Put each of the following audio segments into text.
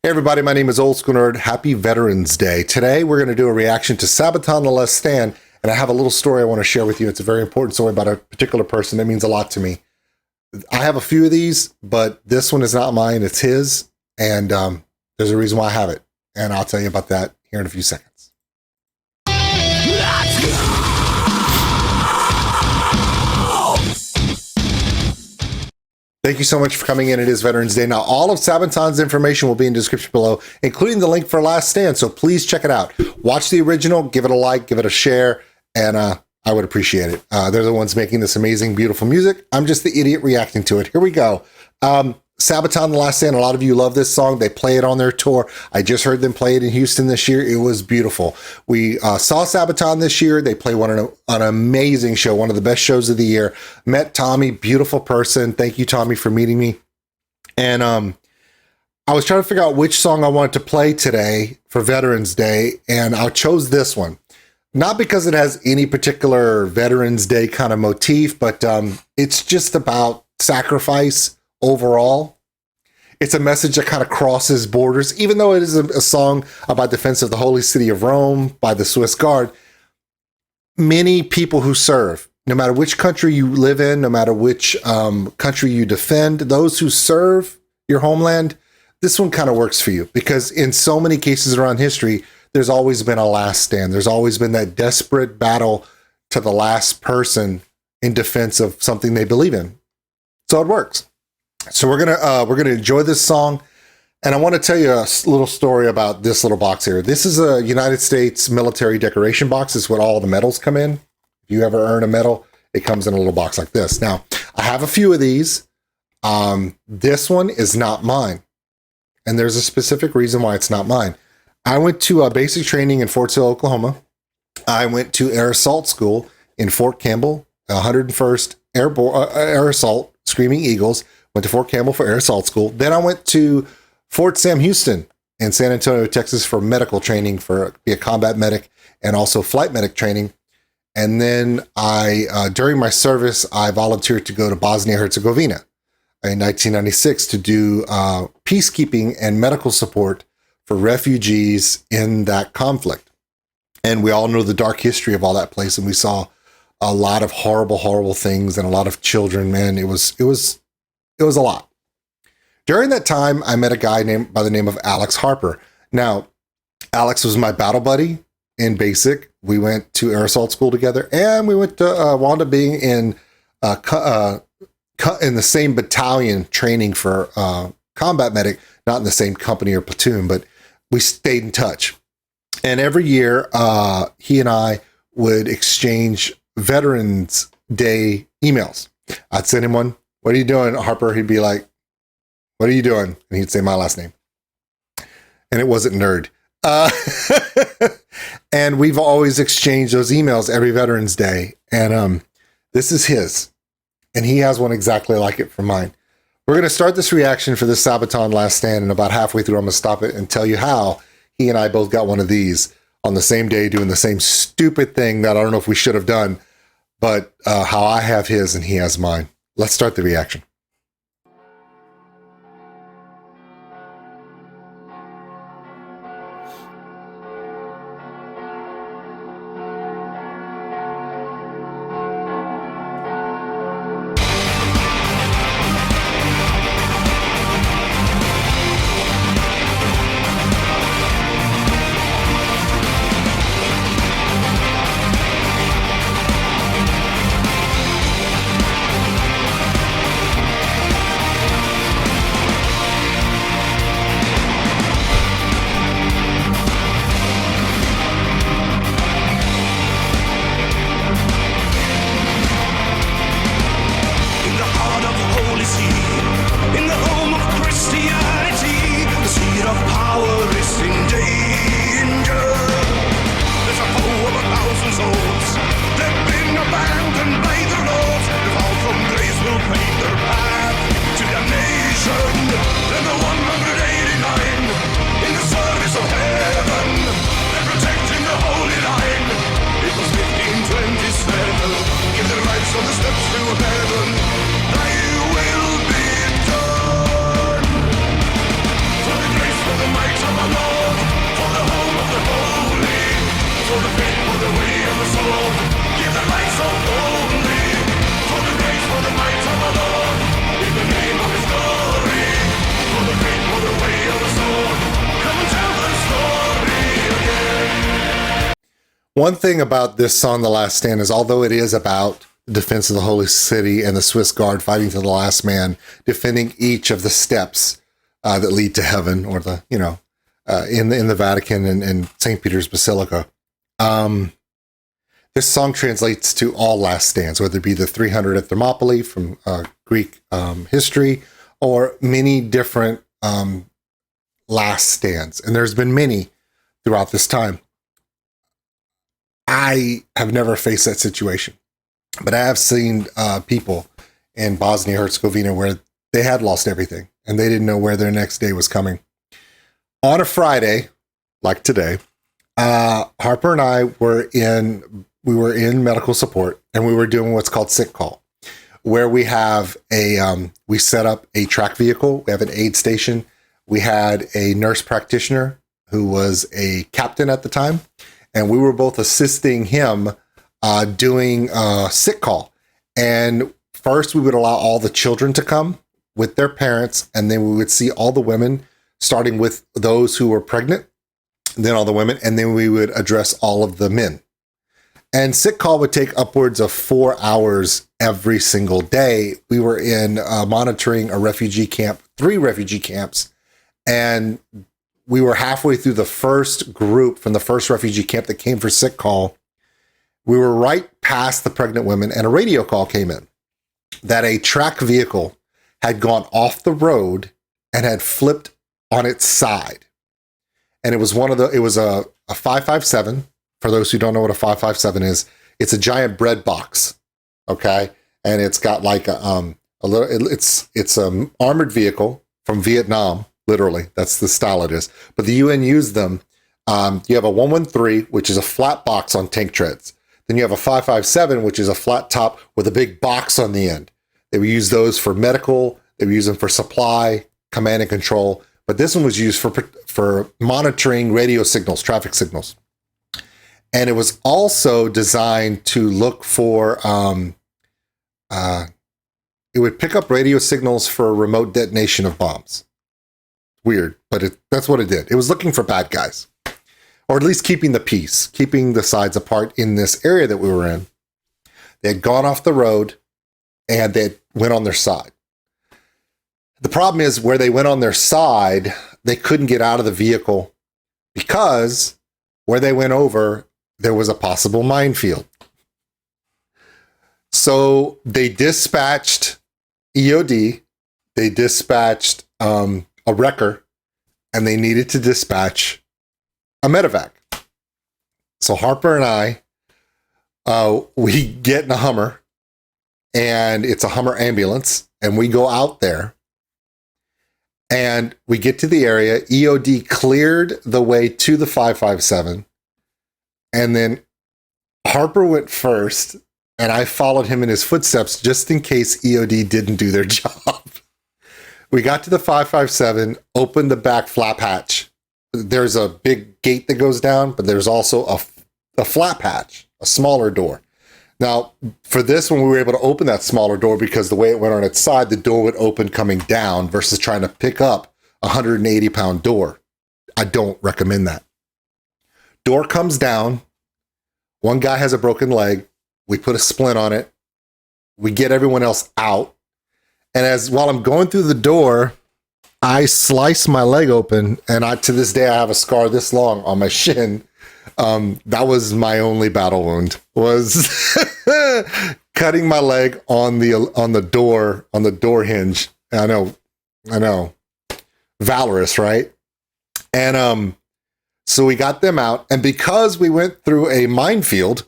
Hey everybody, my name is Old School Nerd. Happy Veterans Day. Today we're going to do a reaction to Sabaton The Last Stand, and I have a little story I want to share with you. It's a very important story about a particular person that means a lot to me. I have a few of these, but this one is not mine, it's his, and there's a reason why I have it, and I'll tell you about that here in a few seconds. Thank you so much for coming in. It is Veterans Day. Now, all of Sabaton's information will be in the description below, including the link for Last Stand, so please check it out. Watch the original, give it a like, give it a share, and I would appreciate it. They're the ones making this amazing, beautiful music. I'm just the idiot reacting to it. Here we go. Sabaton The Last Stand, a lot of you love this song. They play it on their tour. I just heard them play it in Houston this year. It was beautiful. We saw Sabaton this year. They play an amazing show, one of the best shows of the year. Met Tommy, beautiful person. Thank you, Tommy, for meeting me. And I was trying to figure out which song I wanted to play today for Veterans Day, and I chose this one. Not because it has any particular Veterans Day kind of motif, but it's just about sacrifice overall. It's a message that kind of crosses borders, even though it is a song about defense of the holy city of Rome by the Swiss Guard. Many people who serve, no matter which country you live in, no matter which country you defend, those who serve your homeland, this one kind of works for you, because in so many cases around history, there's always been a last stand. There's always been that desperate battle to the last person in defense of something they believe in. So it works. So we're gonna enjoy this song, and I want to tell you a little story about this little box here. This is a United States military decoration box. It's what all the medals come in. If you ever earn a medal, it comes in a little box like this. Now, I have a few of these. This one is not mine, and there's a specific reason why it's not mine. I went to basic training in Fort Sill, Oklahoma. I went to Air Assault School in Fort Campbell, 101st Air Assault, Screaming Eagles. Went to Fort Campbell for Air Assault School. Then I went to Fort Sam Houston in San Antonio, Texas for medical training, for be a combat medic and also flight medic training. And then during my service, I volunteered to go to Bosnia-Herzegovina in 1996 to do peacekeeping and medical support for refugees in that conflict. And we all know the dark history of all that place. And we saw a lot of horrible, horrible things and a lot of children, man. It was a lot. During that time, I met a guy by the name of Alex Harper. Now, Alex was my battle buddy in basic. We went to Air Assault School together, and we went to wound up being in the same battalion training for combat medic, not in the same company or platoon, but we stayed in touch. And every year, he and I would exchange Veterans Day emails. I'd send him one. What are you doing, Harper? He'd be like, what are you doing? And he'd say my last name. And it wasn't Nerd. And we've always exchanged those emails every Veterans Day. And this is his. And he has one exactly like it from mine. We're going to start this reaction for this Sabaton Last Stand. And about halfway through, I'm going to stop it and tell you how he and I both got one of these on the same day, doing the same stupid thing that I don't know if we should have done, but how I have his and he has mine. Let's start the reaction. One thing about this song, The Last Stand, is although it is about the defense of the holy city and the Swiss Guard fighting to the last man, defending each of the steps that lead to heaven, or the, in the Vatican and St. Peter's Basilica. This song translates to all last stands, whether it be the 300 at Thermopylae from Greek history, or many different last stands. And there's been many throughout this time. I have never faced that situation, but I have seen people in Bosnia-Herzegovina where they had lost everything and they didn't know where their next day was coming. On a Friday, like today, Harper and I were in medical support, and we were doing what's called sick call, where we have we set up a track vehicle. We have an aid station. We had a nurse practitioner who was a captain at the time, and we were both assisting him doing sick call. And first we would allow all the children to come with their parents, and then we would see all the women, starting with those who were pregnant, then all the women, and then we would address all of the men. And sick call would take upwards of 4 hours every single day. We were in monitoring a refugee camp, 3 refugee camps, and we were halfway through the first group from the first refugee camp that came for sick call. We were right past the pregnant women, and a radio call came in that a track vehicle had gone off the road and had flipped on its side. And it was a 557. For those who don't know what a 557 is, it's a giant bread box, okay? And it's got like it's an armored vehicle from Vietnam, literally. That's the style it is. But the UN used them. You have a 113, which is a flat box on tank treads. Then you have a 557, which is a flat top with a big box on the end. They would use those for medical. They would use them for supply, command and control. But this one was used for monitoring radio signals, traffic signals. And it was also designed to look for, it would pick up radio signals for remote detonation of bombs. Weird, but that's what it did. It was looking for bad guys, or at least keeping the peace, keeping the sides apart in this area that we were in. They had gone off the road and they went on their side. The problem is where they went on their side, they couldn't get out of the vehicle because where they went over, there was a possible minefield. So they dispatched EOD, they dispatched a wrecker, and they needed to dispatch a medevac. So Harper and I, we get in a Hummer, and it's a Hummer ambulance, and we go out there, and we get to the area. EOD cleared the way to the 557. And then Harper went first, and I followed him in his footsteps just in case EOD didn't do their job. We got to the 557, opened the back flap hatch. There's a big gate that goes down, but there's also a flap hatch, a smaller door. Now, for this one, we were able to open that smaller door because the way it went on its side, the door would open coming down versus trying to pick up a 180-pound door. I don't recommend that. Door comes down. One guy has a broken leg. We put a splint on it. We get everyone else out. And while I'm going through the door, I slice my leg open. And to this day, I have a scar this long on my shin. That was my only battle wound, was cutting my leg on the door hinge. I know. Valorous, right? And so we got them out, and because we went through a minefield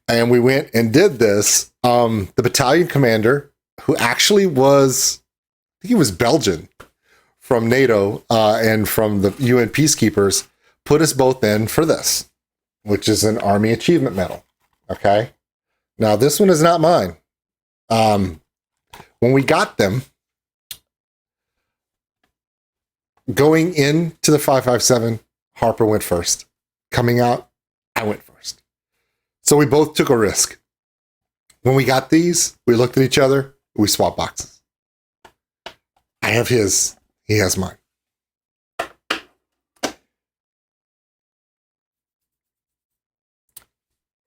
and we went and did this, the battalion commander, who actually was, I think he was Belgian, from NATO and from the UN peacekeepers, put us both in for this, which is an Army Achievement Medal. Okay. Now this one is not mine. When we got them, going into the 557, Harper went first. Coming out, I went first. So we both took a risk. When we got these, we looked at each other, we swapped boxes. I have his, he has mine.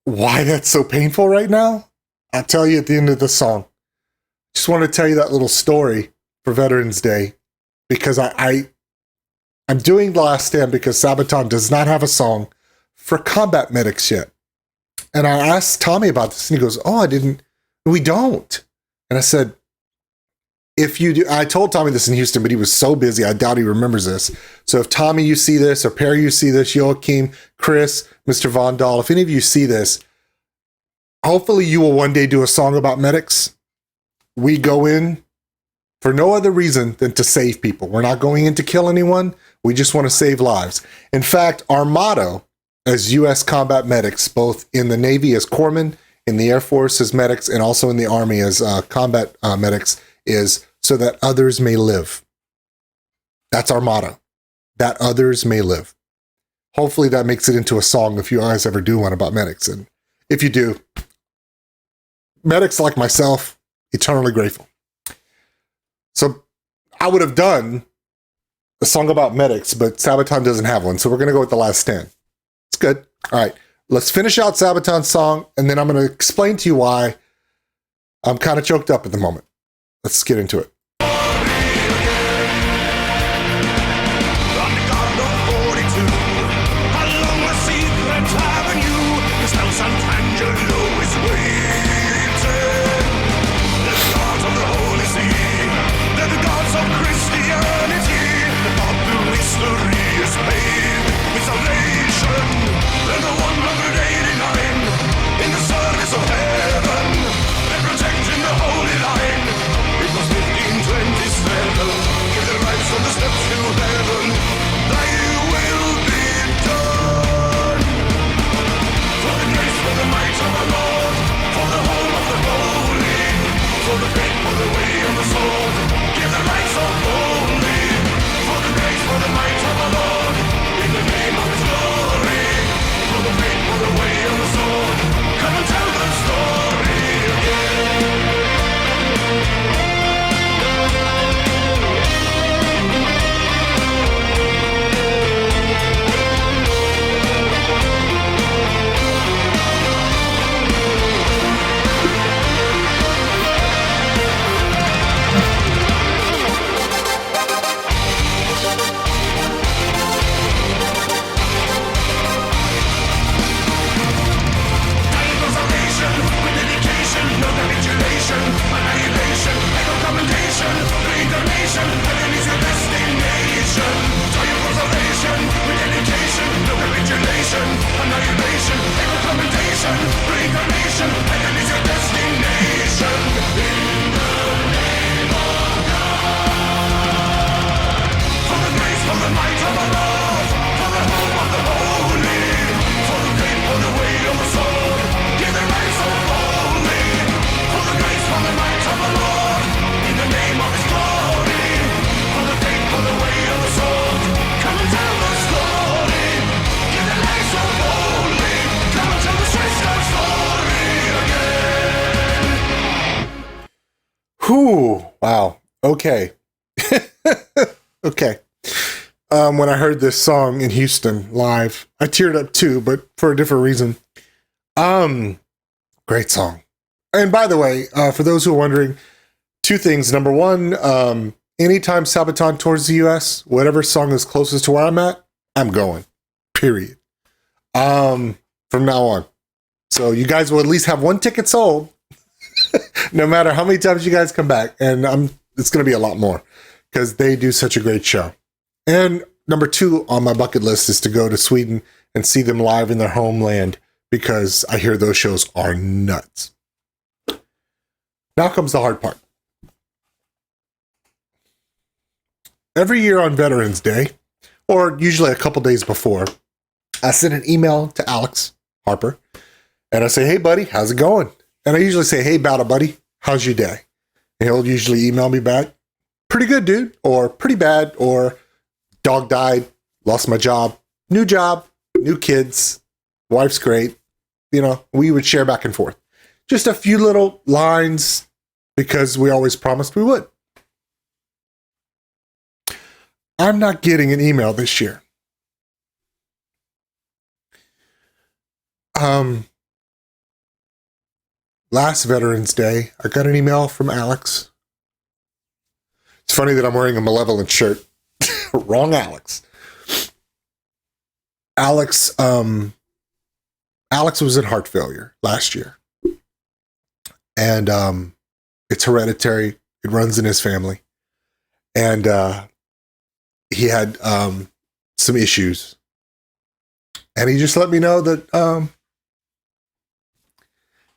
why that's so painful right now, I'll tell you at the end of the song. Just want to tell you that little story for Veterans Day, because I'm doing The Last Stand because Sabaton does not have a song for combat medics yet. And I asked Tommy about this, and he goes, "Oh, we don't." And I said, if you do, I told Tommy this in Houston, but he was so busy, I doubt he remembers this. So if Tommy, you see this, or Perry, you see this, Joachim, Chris, Mr. Von Dahl, if any of you see this, hopefully you will one day do a song about medics. We go in for no other reason than to save people. We're not going in to kill anyone. We just want to save lives. In fact, our motto as U.S. combat medics, both in the Navy as corpsmen, in the Air Force as medics, and also in the Army as combat medics, is so that others may live. That's our motto. That others may live. Hopefully that makes it into a song if you guys ever do one about medics. And if you do, medics like myself, eternally grateful. So I would have done a song about medics, but Sabaton doesn't have one. So we're going to go with The Last Stand. It's good. All right. Let's finish out Sabaton's song, and then I'm going to explain to you why I'm kind of choked up at the moment. Let's get into it. Whew, wow. Okay. Okay. When I heard this song in Houston live, I teared up too, but for a different reason. Great song. And by the way, for those who are wondering, two things. Number one, anytime Sabaton tours the US, whatever song is closest to where I'm at, I'm going. Period. From now on. So you guys will at least have one ticket sold. No matter how many times you guys come back, and it's going to be a lot more because they do such a great show. And number two on my bucket list is to go to Sweden and see them live in their homeland because I hear those shows are nuts. Now comes the hard part. Every year on Veterans Day, or usually a couple days before, I send an email to Alex Harper and I say, "Hey buddy, how's it going?" And I usually say, "Hey, battle buddy, how's your day?" And he'll usually email me back, "Pretty good, dude," or "Pretty bad," or "Dog died, lost my job, new kids, wife's great." You know, we would share back and forth. Just a few little lines because we always promised we would. I'm not getting an email this year. last Veterans Day, I got an email from Alex. It's funny that I'm wearing a Malevolent shirt. Wrong Alex. Alex was in heart failure last year. And it's hereditary. It runs in his family. And he had some issues. And he just let me know that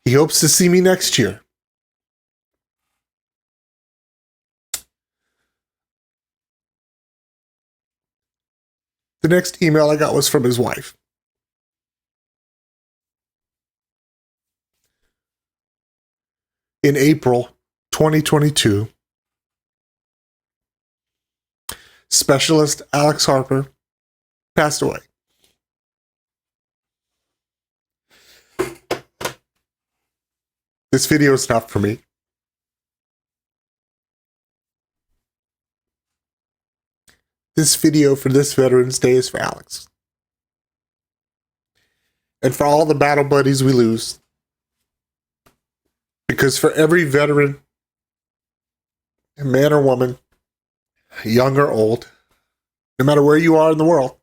he hopes to see me next year. The next email I got was from his wife. In April 2022, Specialist Alex Harper passed away. This video is not for me. This video for this Veterans Day is for Alex. And for all the battle buddies we lose. Because for every veteran, man or woman, young or old, no matter where you are in the world,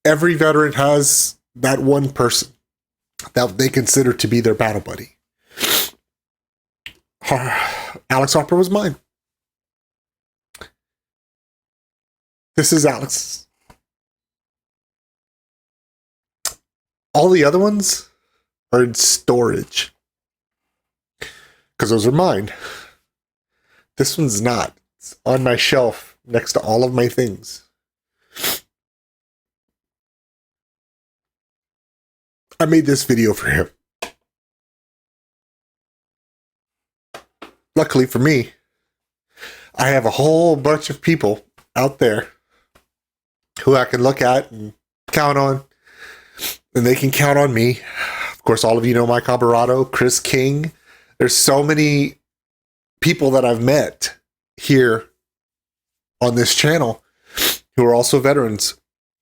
every veteran has that one person that they consider to be their battle buddy. Alex Harper was mine. This is Alex. All the other ones are in storage. Because those are mine. This one's not. It's on my shelf next to all of my things. I made this video for him. Luckily for me, I have a whole bunch of people out there who I can look at and count on, and they can count on me. Of course, all of you know my camarado, Chris King. There's so many people that I've met here on this channel who are also veterans,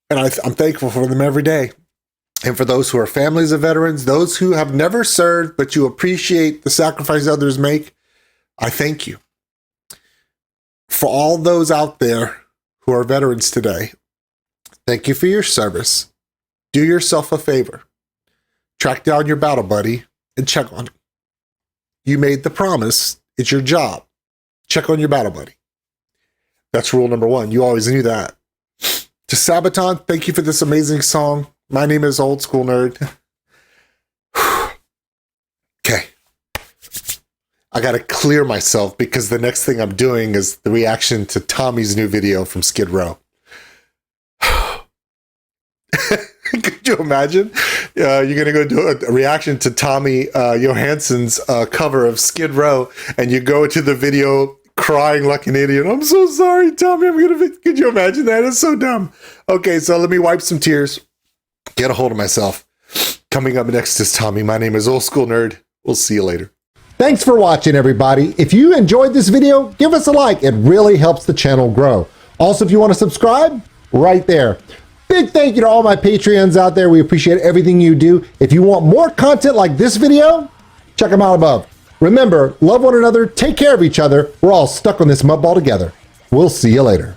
and I'm thankful for them every day. And for those who are families of veterans, those who have never served but you appreciate the sacrifice others make, I thank you. For all those out there who are veterans today, thank you for your service. Do yourself a favor. Track down your battle buddy and check on him. You made the promise. It's your job. Check on your battle buddy. That's rule number one. You always knew that. To Sabaton, thank you for this amazing song. My name is Old School Nerd. Okay. I got to clear myself because the next thing I'm doing is the reaction to Tommy's new video from Skid Row. Could you imagine? You're going to go do a reaction to Tommy Johansson's cover of Skid Row, and you go to the video crying like an idiot. I'm so sorry, Tommy. Could you imagine that? It's so dumb. Okay, so let me wipe some tears. Get a hold of myself. Coming up next is Tommy. My name is Old School Nerd. We'll see you later. Thanks for watching, everybody. If you enjoyed this video, give us a like. It really helps the channel grow. Also, if you want to subscribe, right there. Big thank you to all my Patreons out there. We appreciate everything you do. If you want more content like this video, check them out above. Remember, love one another, take care of each other. We're all stuck on this mud ball together. We'll see you later.